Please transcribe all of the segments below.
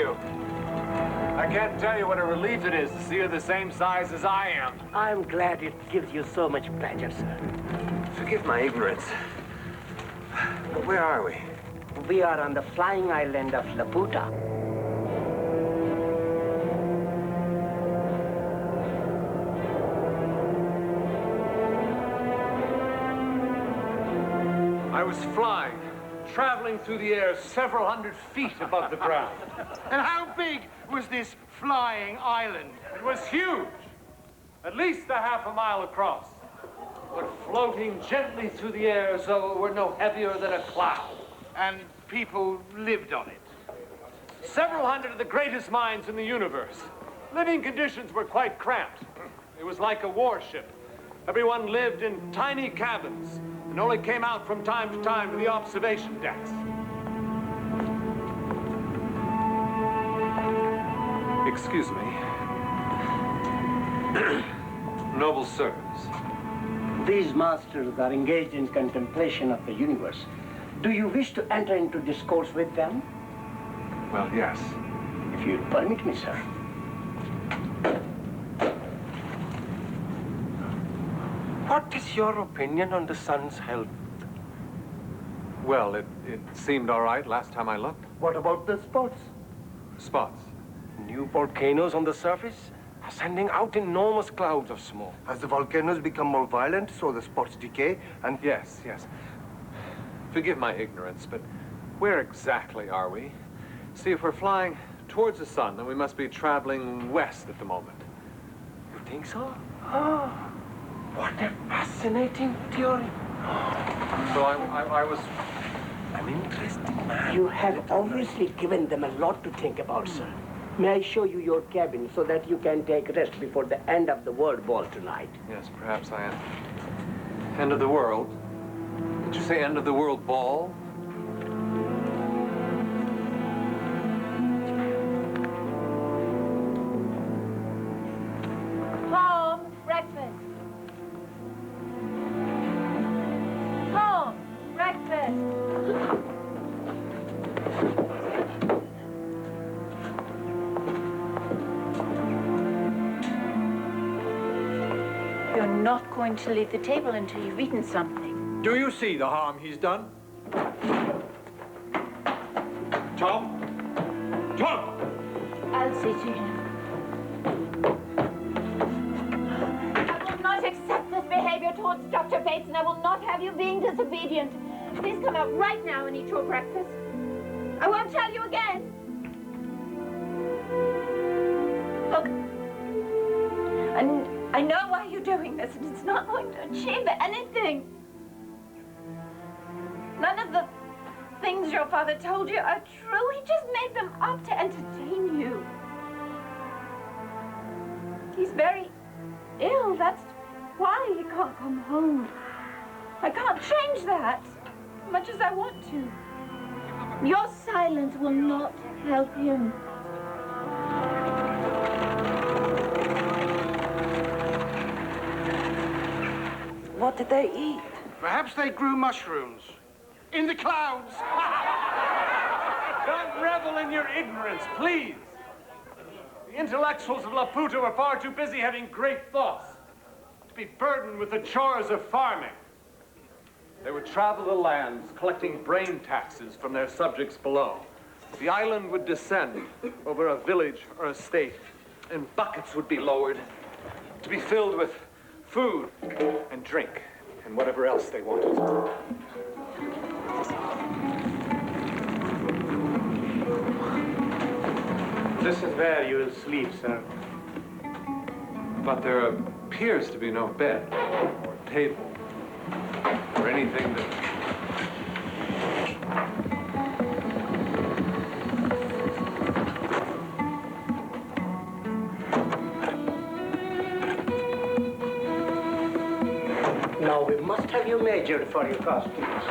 you. I can't tell you what a relief it is to see you the same size as I am. I'm glad it gives you so much pleasure, sir. Forgive my ignorance. But where are we? We are on the flying island of Laputa. I was flying, traveling through the air several hundred feet above the ground. And how big was this flying island? It was huge, at least a half a mile across, but floating gently through the air as though it were no heavier than a cloud. And people lived on it. Several hundred of the greatest minds in the universe. Living conditions were quite cramped. It was like a warship. Everyone lived in tiny cabins and only came out from time to time to the observation decks. Excuse me. Noble sirs. These masters are engaged in contemplation of the universe. Do you wish to enter into discourse with them? Well, yes. If you'd permit me, sir. What is your opinion on the sun's health? Well, it seemed all right last time I looked. What about the spots? Spots? New volcanoes on the surface are sending out enormous clouds of smoke. As the volcanoes become more violent, so the spots decay, and... Yes, yes. Forgive my ignorance, but where exactly are we? See, if we're flying towards the sun, then we must be traveling west at the moment. You think so? Oh, what a fascinating theory. So I was... An interesting man. You have obviously given them a lot to think about, sir. May I show you your cabin so that you can take rest before the end of the world ball tonight? Yes, perhaps I am. End of the world? Did you say end of the world ball? Home, breakfast. Home, breakfast. You're not going to leave the table until you've eaten something. Do you see the harm he's done? Tom? Tom! I'll see to him. I will not accept this behavior towards Dr. Bates, and I will not have you being disobedient. Please come out right now and eat your breakfast. I won't tell you again. Look, and I know why you're doing this, and it's not going to achieve anything. None of the things your father told you are true. He just made them up to entertain you. He's very ill. That's why he can't come home. I can't change that, much as I want to. Your silence will not help him. What did they eat? Perhaps they grew mushrooms. In the clouds. Don't revel in your ignorance, please. The intellectuals of Laputa were far too busy having great thoughts to be burdened with the chores of farming. They would travel the lands, collecting brain taxes from their subjects below. The island would descend over a village or a state, and buckets would be lowered to be filled with food and drink and whatever else they wanted. This is where you will sleep, sir. But there appears to be no bed or table or anything that... Now, we must have you measured for your costumes.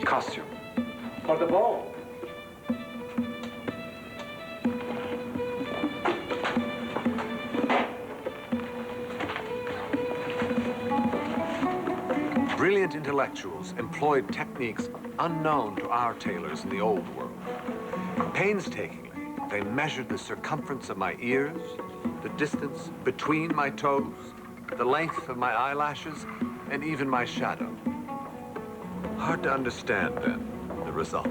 Costume? For the ball. Brilliant intellectuals employed techniques unknown to our tailors in the old world. Painstakingly, they measured the circumference of my ears, the distance between my toes, the length of my eyelashes, and even my shadow. Hard to understand, then, the result.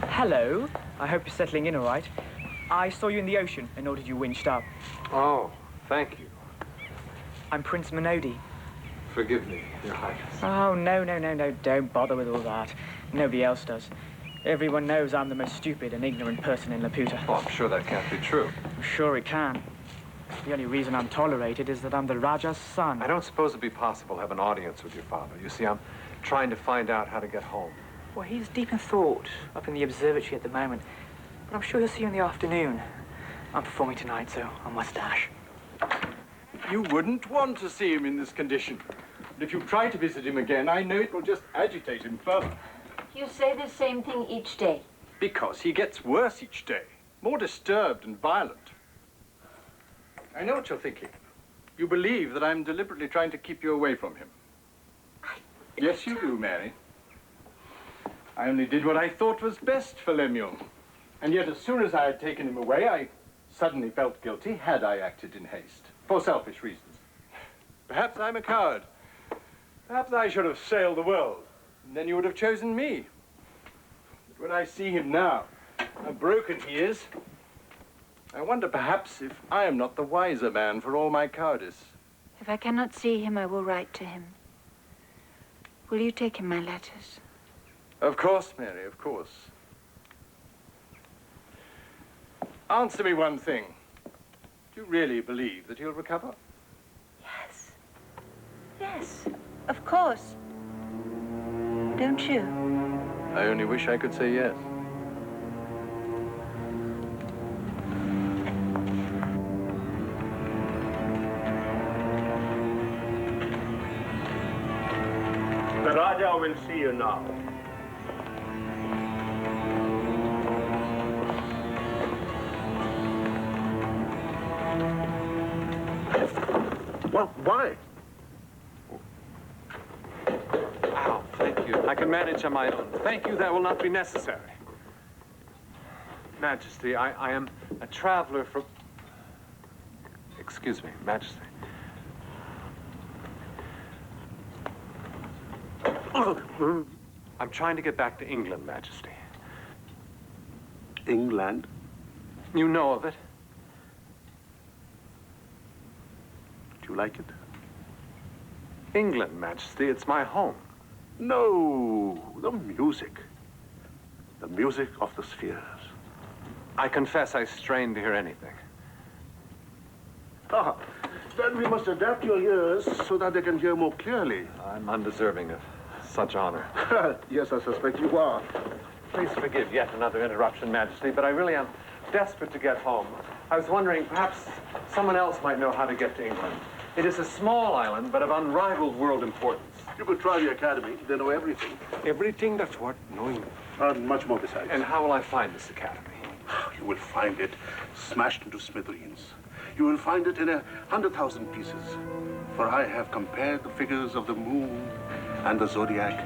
Hello. I hope you're settling in all right. I saw you in the ocean and ordered you winched up. Oh, thank you. I'm Prince Minodi. Forgive me, Your Highness. Oh, no. Don't bother with all that. Nobody else does. Everyone knows I'm the most stupid and ignorant person in Laputa. Oh, I'm sure that can't be true. I'm sure it can. The only reason I'm tolerated is that I'm the Rajah's son. I don't suppose it'd be possible to have an audience with your father. You see, I'm trying to find out how to get home. Well, he's deep in thought up in the observatory at the moment. But I'm sure he'll see you in the afternoon. I'm performing tonight, so I must dash. You wouldn't want to see him in this condition. And if you try to visit him again, I know it will just agitate him further. You say the same thing each day. Because he gets worse each day, more disturbed and violent. I know what you're thinking. You believe that I'm deliberately trying to keep you away from him. Yes, you do, Mary. I only did what I thought was best for Lemuel. And yet, as soon as I had taken him away, I suddenly felt guilty had I acted in haste, for selfish reasons. Perhaps I'm a coward. Perhaps I should have sailed the world, and then you would have chosen me. But when I see him now, how broken he is, I wonder perhaps if I am not the wiser man for all my cowardice. If I cannot see him, I will write to him. Will you take him my letters? Of course, Mary, of course. Answer me one thing. Do you really believe that he'll recover? Yes. Yes, of course. Don't you? I only wish I could say yes. The Rajah will see you now. Well, why? Ow, thank you. I can manage on my own. Thank you, that will not be necessary. Majesty, I am a traveler from... Excuse me, Majesty. I'm trying to get back to England, Majesty. England? You know of it? Do you like it? England, Majesty, it's my home. No, the music. The music of the spheres. I confess I strain to hear anything. Ah, then we must adapt your ears so that they can hear more clearly. I'm undeserving of such honor. Yes, I suspect you are. Please forgive yet another interruption, Majesty, but I really am desperate to get home. I was wondering, perhaps someone else might know how to get to England. It is a small island, but of unrivaled world importance. You could try the academy. They know everything. Everything that's worth knowing. And much more besides. And how will I find this academy? You will find it smashed into smithereens. You will find it in 100,000 pieces. For I have compared the figures of the moon and the zodiac,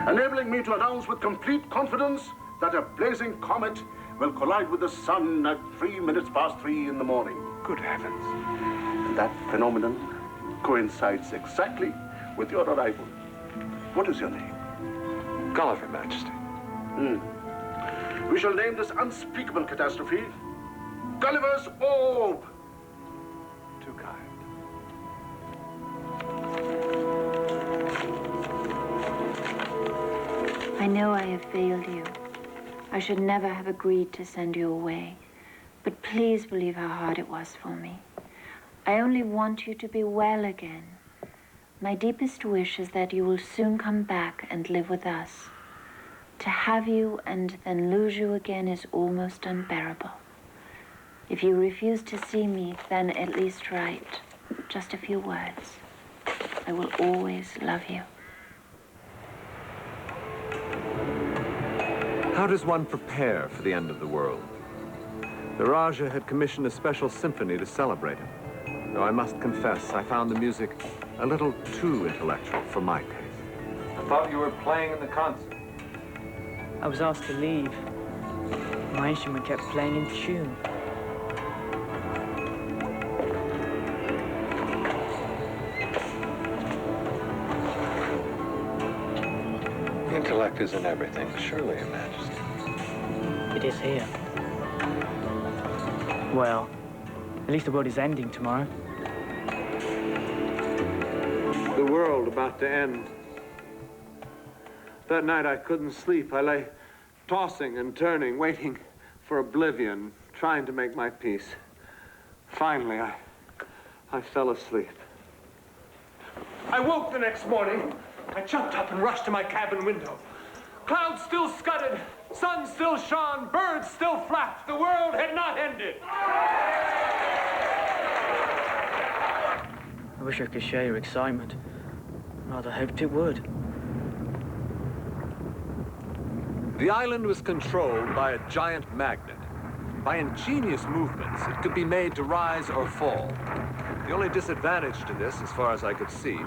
enabling me to announce with complete confidence that a blazing comet will collide with the sun at 3 minutes past 3 in the morning. Good heavens. And that phenomenon coincides exactly with your arrival. What is your name? Gulliver, Majesty. We shall name this unspeakable catastrophe Gulliver's Orb. Too kind. I know I have failed you. I should never have agreed to send you away. But please believe how hard it was for me. I only want you to be well again. My deepest wish is that you will soon come back and live with us. To have you and then lose you again is almost unbearable. If you refuse to see me, then at least write just a few words. I will always love you. How does one prepare for the end of the world? The Rajah had commissioned a special symphony to celebrate it. though I must confess I found the music a little too intellectual for my taste. I thought you were playing in the concert. I was asked to leave. My instrument kept playing in tune. Intellect isn't everything, surely, Your Majesty. It is here. Well, at least the world is ending tomorrow. The world about to end. That night I couldn't sleep. I lay tossing and turning, waiting for oblivion, trying to make my peace. Finally, I fell asleep. I woke the next morning. I jumped up and rushed to my cabin window. Clouds still scudded, sun still shone, birds still flapped. The world had not ended. I wish I could share your excitement. Rather hoped it would. The island was controlled by a giant magnet. By ingenious movements, it could be made to rise or fall. The only disadvantage to this, as far as I could see,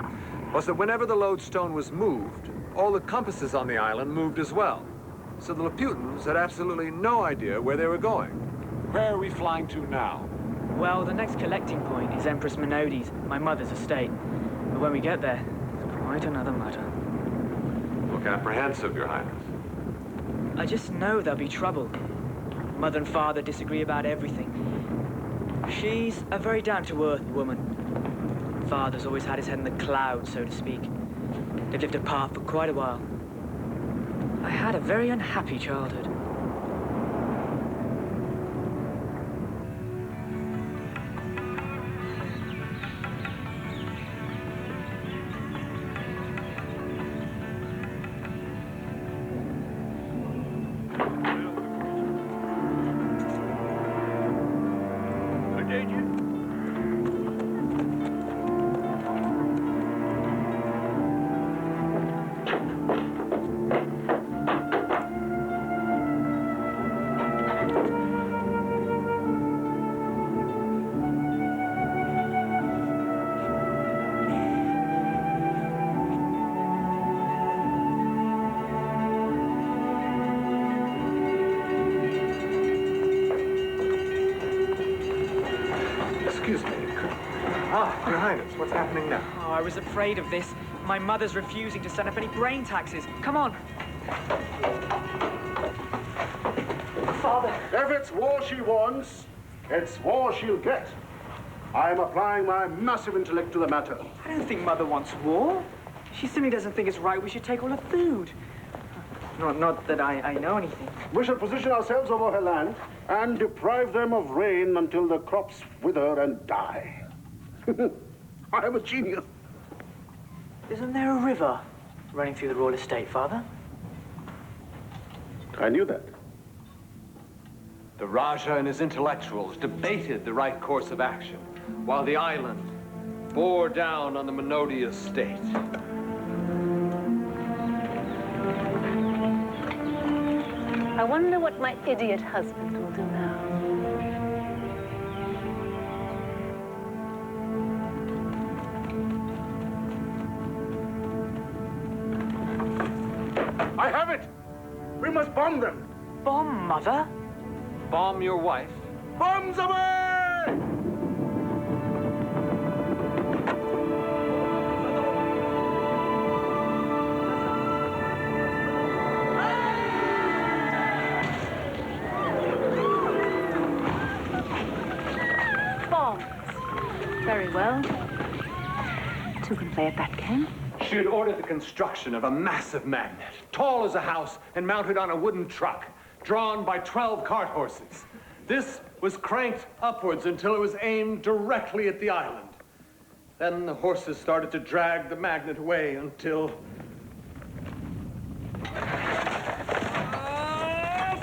was that whenever the lodestone was moved, all the compasses on the island moved as well. So the Laputans had absolutely no idea where they were going. Where are we flying to now? Well, the next collecting point is Empress Minodi's, my mother's estate. But when we get there, it's quite another matter. Look apprehensive, Your Highness. I just know there'll be trouble. Mother and father disagree about everything. She's a very down-to-earth woman. Father's always had his head in the clouds, so to speak. They've lived apart for quite a while. I had a very unhappy childhood. Your Highness, what's happening now? Oh, I was afraid of this. My mother's refusing to send up any brain taxes. Come on. Father. If it's war she wants, it's war she'll get. I'm applying my massive intellect to the matter. I don't think Mother wants war. She simply doesn't think it's right we should take all her food. Not that I know anything. We shall position ourselves over her land and deprive them of rain until the crops wither and die. I am a genius. Isn't there a river running through the royal estate, Father? I knew that. The Rajah and his intellectuals debated the right course of action, while the island bore down on the Minodi estate. I wonder what my idiot husband will do now. I have it! We must bomb them! Bomb, Mother? Bomb your wife? Bombs away! Bombs. Very well. Two can play at that game. She had ordered the construction of a massive magnet, tall as a house and mounted on a wooden truck, drawn by 12 cart horses. This was cranked upwards until it was aimed directly at the island. Then the horses started to drag the magnet away until...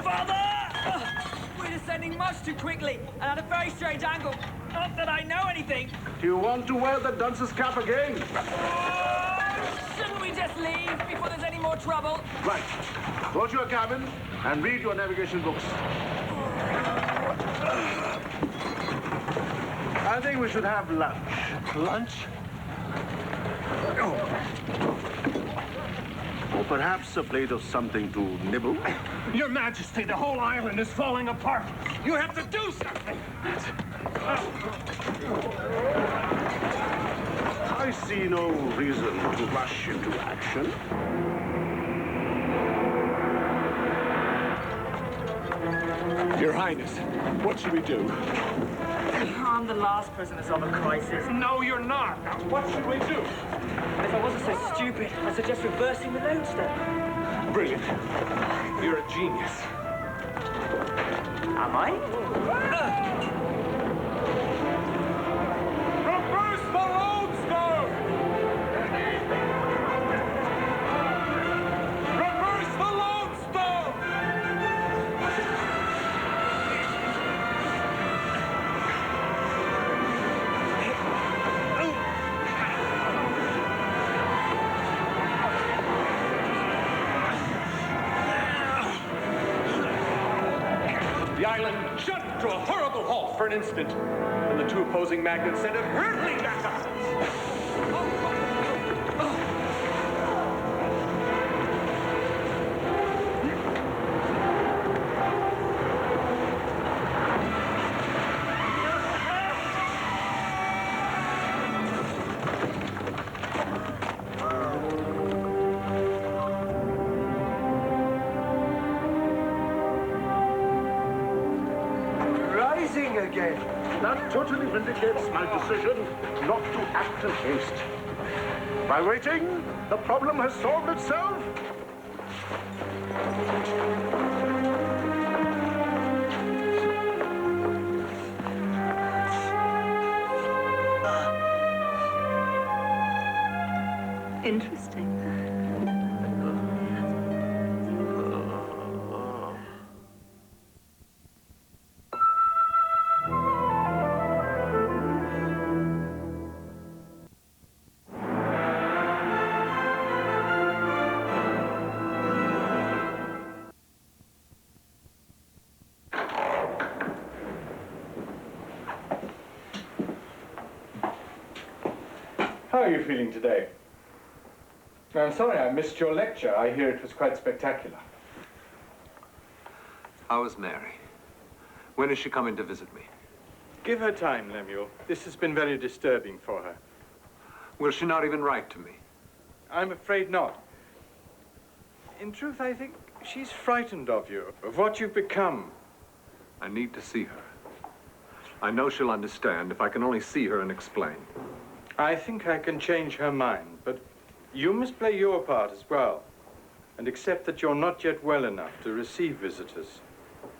Father! We're descending much too quickly and at a very strange angle. Not that I know anything. Do you want to wear the dunce's cap again? Shouldn't we just leave before there's any more trouble? Right. Go to your cabin and read your navigation books. I think we should have lunch. Lunch? Or perhaps a plate of something to nibble. Your Majesty, the whole island is falling apart. You have to do something. I see no reason to rush into action. Your Highness, what should we do? I'm the last prisoners of a crisis. No, you're not. What should we do? If I wasn't so stupid, I'd suggest reversing the lodestone. Brilliant. You're a genius. Am I? Reverse the lodestone! Reverse the lodestone! The island jumped to a horrible halt for an instant, and the two opposing magnets sent it hurtling back up. Rising again. That totally vindicates my decision not to act in haste. By waiting, the problem has solved itself. Interesting. How are you feeling today? I'm sorry I missed your lecture. I hear it was quite spectacular. How is Mary? When is she coming to visit me? Give her time, Lemuel. This has been very disturbing for her. Will she not even write to me? I'm afraid not. In truth, I think she's frightened of you, of what you've become. I need to see her. I know she'll understand if I can only see her and explain. I think I can change her mind, but you must play your part as well, and accept that you're not yet well enough to receive visitors.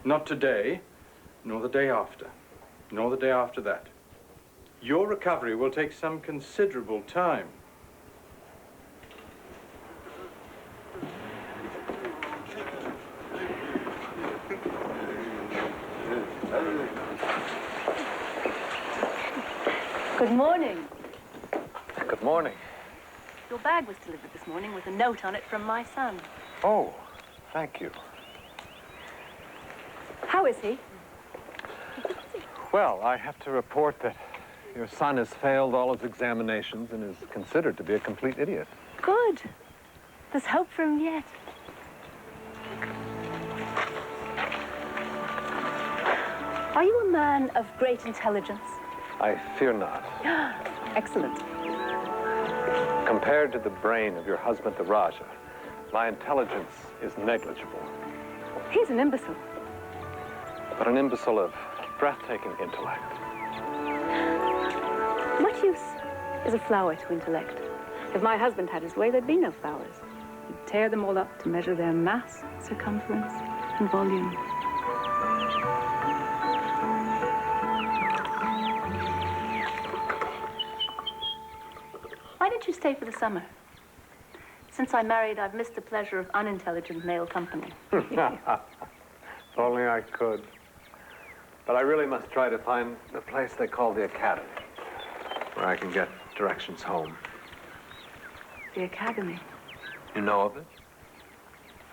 Not today, nor the day after, nor the day after that. Your recovery will take some considerable time. Good morning. Good morning. Your bag was delivered this morning with a note on it from my son. Oh, thank you. How is he? Well, I have to report that your son has failed all his examinations and is considered to be a complete idiot. Good. There's hope for him yet. Are you a man of great intelligence? I fear not. Excellent. Compared to the brain of your husband, the Rajah, my intelligence is negligible. He's an imbecile. But an imbecile of breathtaking intellect. What use is a flower to intellect? If my husband had his way, there'd be no flowers. He'd tear them all up to measure their mass, circumference, and volume. Why did you stay for the summer? Since I'm married, I've missed the pleasure of unintelligent male company. If only I could. But I really must try to find the place they call the Academy, where I can get directions home. The Academy? You know of it?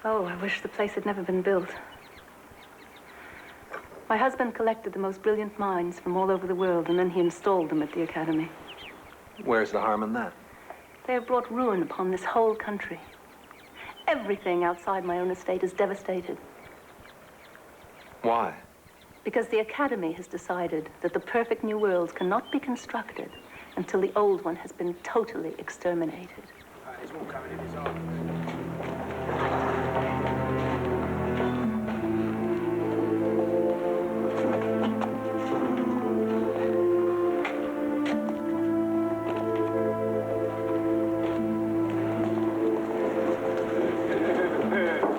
Oh, I wish the place had never been built. My husband collected the most brilliant minds from all over the world, and then he installed them at the Academy. Where's the harm in that? They have brought ruin upon this whole country. Everything outside my own estate is devastated. Why? Because the Academy has decided that the perfect new world cannot be constructed until the old one has been totally exterminated. There's one coming in his arm.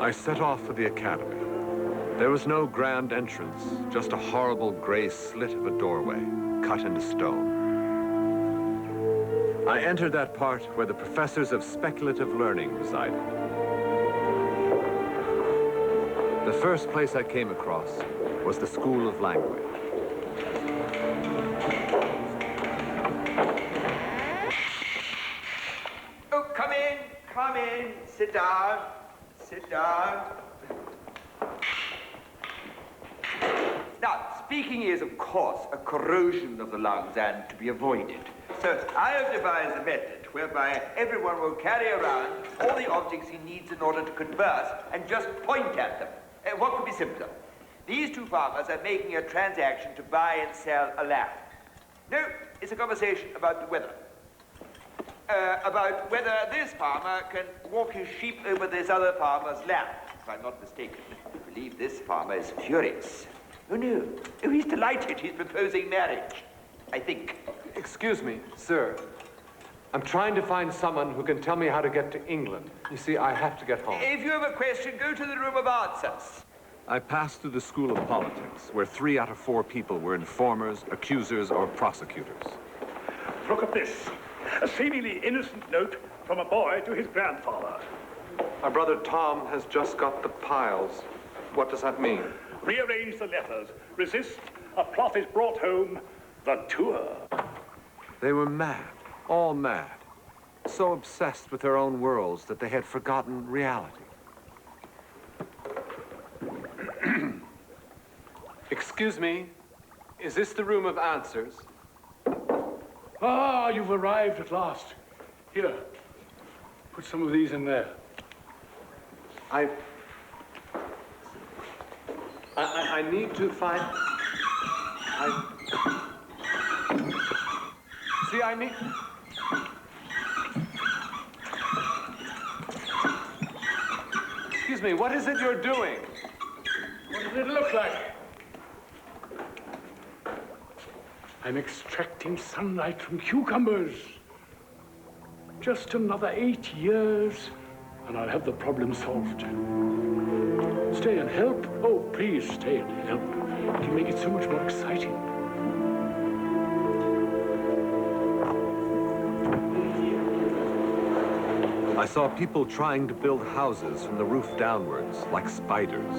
I set off for the Academy. There was no grand entrance, just a horrible gray slit of a doorway, cut into stone. I entered that part where the professors of speculative learning resided. The first place I came across was the School of Language. Oh, come in, sit down. Sit down. Now, speaking is, of course, a corrosion of the lungs and to be avoided. So I have devised a method whereby everyone will carry around all the objects he needs in order to converse and just point at them. What could be simpler? These two farmers are making a transaction to buy and sell a lamb. No, it's a conversation about the weather. About whether this farmer can walk his sheep over this other farmer's land. If I'm not mistaken, I believe this farmer is furious. Oh, no. Oh, he's delighted. He's proposing marriage, I think. Excuse me, sir. I'm trying to find someone who can tell me how to get to England. You see, I have to get home. If you have a question, go to the room of answers. I passed through the School of Politics, where 3 out of 4 people were informers, accusers, or prosecutors. Look at this. A seemingly innocent note from a boy to his grandfather. Our brother Tom has just got the piles. What does that mean? Rearrange the letters. Resist. A plot is brought home. The tour. They were mad, all mad, so obsessed with their own worlds that they had forgotten reality. Excuse me, is this the room of answers? Ah, you've arrived at last. Here, put some of these in there. I need to find... See, I need... Excuse me, what is it you're doing? What does it look like? I'm extracting sunlight from cucumbers. Just another 8 years, and I'll have the problem solved. Stay and help? Oh, please stay and help. It can make it so much more exciting. I saw people trying to build houses from the roof downwards, like spiders.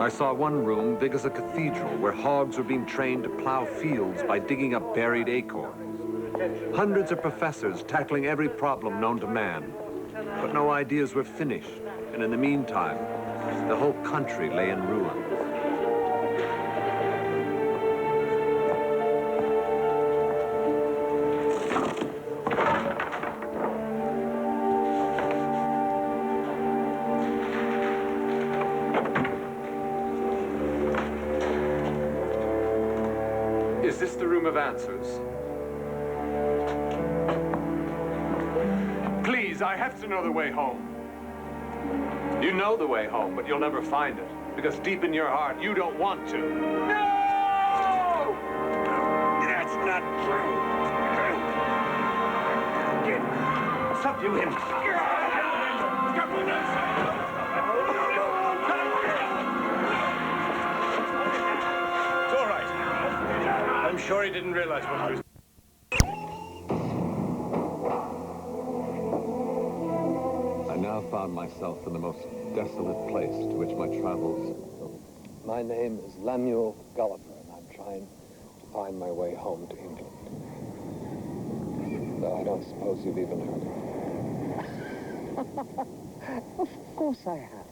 I saw one room big as a cathedral where hogs were being trained to plow fields by digging up buried acorns. Hundreds of professors tackling every problem known to man. But no ideas were finished, and in the meantime, the whole country lay in ruins. Is this the room of answers? Please, I have to know the way home. You know the way home, but you'll never find it. Because deep in your heart, you don't want to. No! That's not true. Subdue him. It's all right. I'm sure he didn't realize what he was... I now found myself in the most desolate place to which my travels. My name is Lemuel Gulliver, and I'm trying to find my way home to England. Though I don't suppose you've even heard of it. Of course I have.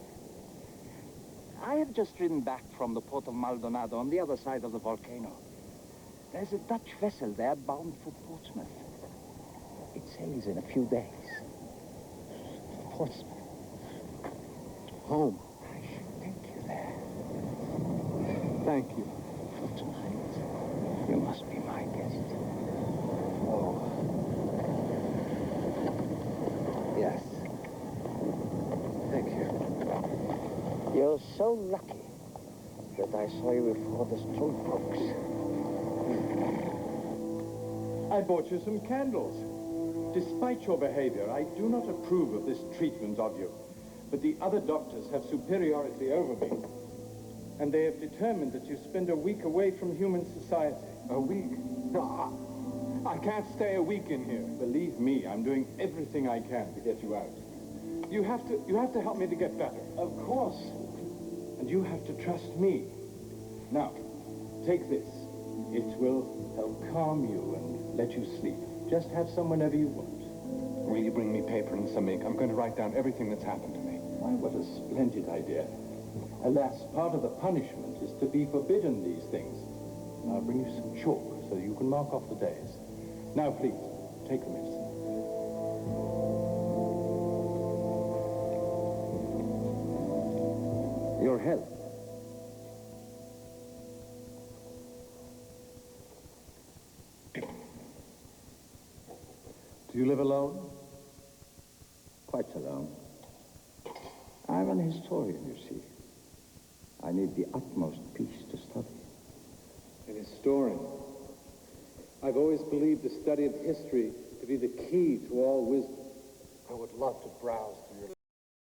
I have just ridden back from the port of Maldonado on the other side of the volcano. There's a Dutch vessel there bound for Portsmouth. It sails in a few days. Portsmouth. Home. I should take you there. Thank you. For tonight, you must be my guest. Oh. Yes. Thank you. You're so lucky that I saw you before the Strumpets. I bought you some candles. Despite your behavior, I do not approve of this treatment of you. But the other doctors have superiority over me. And they have determined that you spend a week away from human society. A week? No, I can't stay a week in here. Believe me, I'm doing everything I can to get you out. You have to help me to get better. Of course. And you have to trust me. Now, take this. It will help calm you and let you sleep. Just have some whenever you want. Will you bring me paper and some ink? I'm going to write down everything that's happened to me. Why, what a splendid idea. Alas, part of the punishment is to be forbidden these things. And I'll bring you some chalk so you can mark off the days. Now, please, take the medicine. Your health. Do you live alone? Quite alone. I'm an historian, you see. I need the utmost peace to study. An historian. I've always believed the study of history to be the key to all wisdom. I would love to browse through your